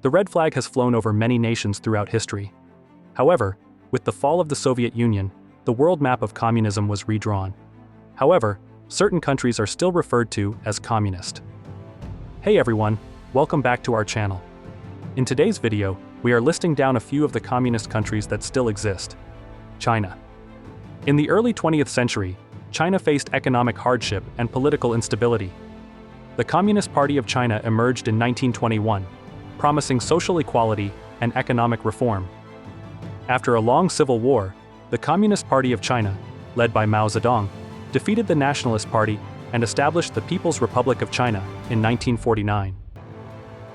The red flag has flown over many nations throughout history. However, with the fall of the Soviet Union, the world map of communism was redrawn. However, certain countries are still referred to as communist. Hey everyone, welcome back to our channel. In today's video, we are listing down a few of the communist countries that still exist. China. In the early 20th century, China faced economic hardship and political instability. The Communist Party of China emerged in 1921, promising social equality and economic reform. After a long civil war, the Communist Party of China, led by Mao Zedong, defeated the Nationalist Party and established the People's Republic of China in 1949.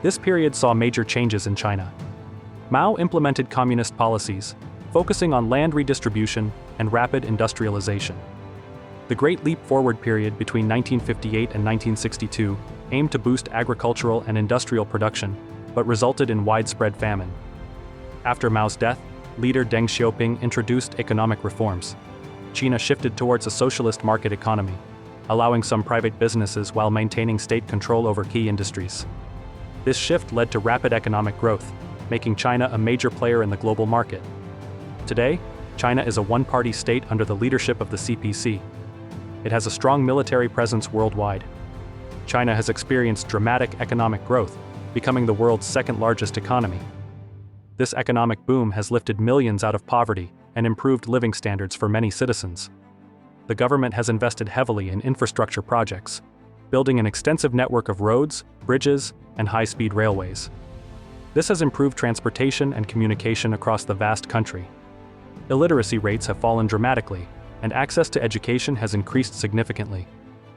This period saw major changes in China. Mao implemented communist policies, focusing on land redistribution and rapid industrialization. The Great Leap Forward period between 1958 and 1962 aimed to boost agricultural and industrial production, but resulted in widespread famine. After Mao's death, leader Deng Xiaoping introduced economic reforms. China shifted towards a socialist market economy, allowing some private businesses while maintaining state control over key industries. This shift led to rapid economic growth, making China a major player in the global market. Today, China is a one-party state under the leadership of the CPC. It has a strong military presence worldwide. China has experienced dramatic economic growth, becoming the world's second-largest economy. This economic boom has lifted millions out of poverty and improved living standards for many citizens. The government has invested heavily in infrastructure projects, building an extensive network of roads, bridges, and high-speed railways. This has improved transportation and communication across the vast country. Illiteracy rates have fallen dramatically, and access to education has increased significantly.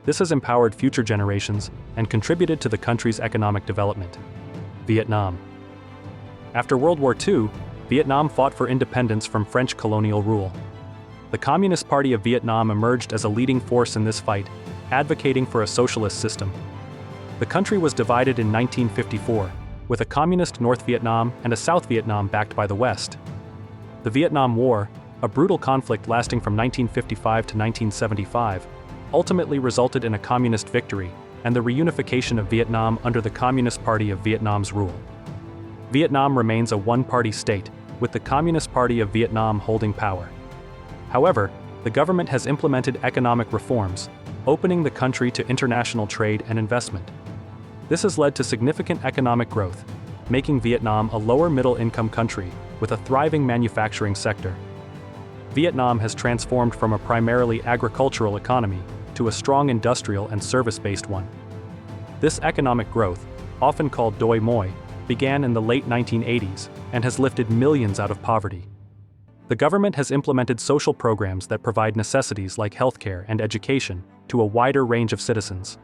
This has empowered future generations and contributed to the country's economic development. Vietnam. After World War II, Vietnam fought for independence from French colonial rule. The Communist Party of Vietnam emerged as a leading force in this fight, advocating for a socialist system. The country was divided in 1954, with a communist North Vietnam and a South Vietnam backed by the West. The Vietnam War, a brutal conflict lasting from 1955 to 1975, ultimately resulted in a communist victory and the reunification of Vietnam under the Communist Party of Vietnam's rule. Vietnam remains a one-party state, with the Communist Party of Vietnam holding power. However, the government has implemented economic reforms, opening the country to international trade and investment. This has led to significant economic growth, making Vietnam a lower middle-income country with a thriving manufacturing sector. Vietnam has transformed from a primarily agricultural economy to a strong industrial and service-based one. This economic growth, often called doi moi, began in the late 1980s and has lifted millions out of poverty. The government has implemented social programs that provide necessities like healthcare and education to a wider range of citizens.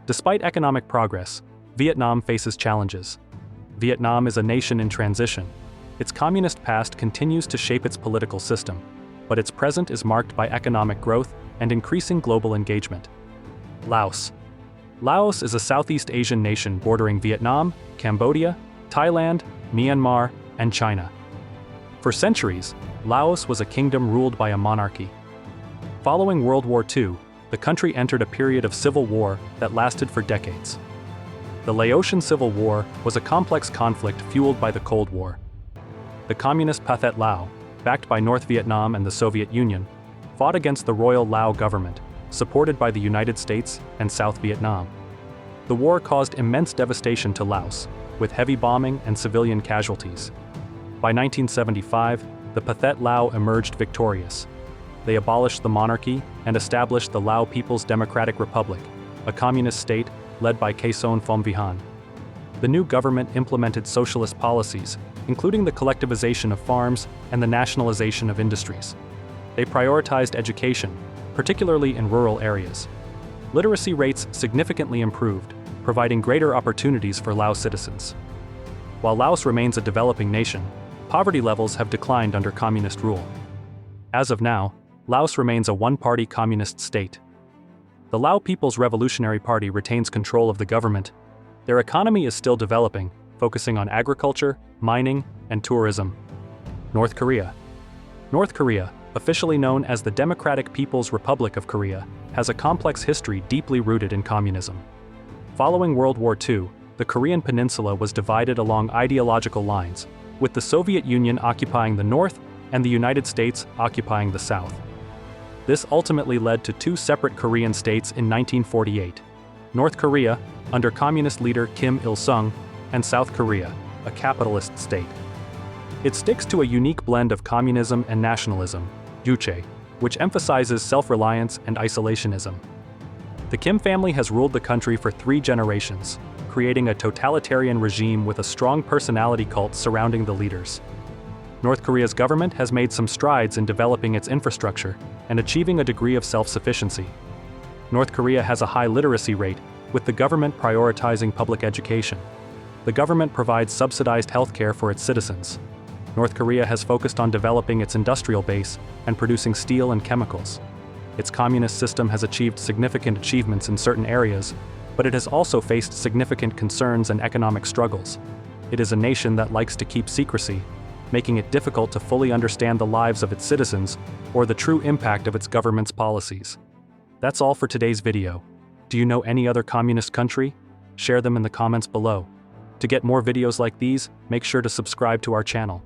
Despite economic progress, Vietnam faces challenges. Vietnam is a nation in transition. Its communist past continues to shape its political system, but its present is marked by economic growth and increasing global engagement. Laos. Laos is a Southeast Asian nation bordering Vietnam, Cambodia, Thailand, Myanmar, and China. For centuries, Laos was a kingdom ruled by a monarchy. Following World War II, the country entered a period of civil war that lasted for decades. The Laotian Civil War was a complex conflict fueled by the Cold War. The communist Pathet Lao, backed by North Vietnam and the Soviet Union, fought against the Royal Lao government, supported by the United States and South Vietnam. The war caused immense devastation to Laos, with heavy bombing and civilian casualties. By 1975, the Pathet Lao emerged victorious. They abolished the monarchy and established the Lao People's Democratic Republic, a communist state led by Kason Phomvihan. The new government implemented socialist policies, including the collectivization of farms and the nationalization of industries. They prioritized education, particularly in rural areas. Literacy rates significantly improved, providing greater opportunities for Lao citizens. While Laos remains a developing nation, poverty levels have declined under communist rule. As of now, Laos remains a one-party communist state. The Lao People's Revolutionary Party retains control of the government. Their economy is still developing, focusing on agriculture, mining, and tourism. North Korea. North Korea, officially known as the Democratic People's Republic of Korea, has a complex history deeply rooted in communism. Following World War II, the Korean peninsula was divided along ideological lines, with the Soviet Union occupying the north and the United States occupying the south. This ultimately led to two separate Korean states in 1948: North Korea, under communist leader Kim Il-sung, and South Korea, a capitalist state. It sticks to a unique blend of communism and nationalism, juche, which emphasizes self-reliance and isolationism. The Kim family has ruled the country for 3 generations, creating a totalitarian regime with a strong personality cult surrounding the leaders. North Korea's government has made some strides in developing its infrastructure and achieving a degree of self-sufficiency. North Korea has a high literacy rate, with the government prioritizing public education. The government provides subsidized healthcare for its citizens. North Korea has focused on developing its industrial base and producing steel and chemicals. Its communist system has achieved significant achievements in certain areas, but it has also faced significant concerns and economic struggles. It is a nation that likes to keep secrecy, making it difficult to fully understand the lives of its citizens or the true impact of its government's policies. That's all for today's video. Do you know any other communist country? Share them in the comments below. To get more videos like these, make sure to subscribe to our channel.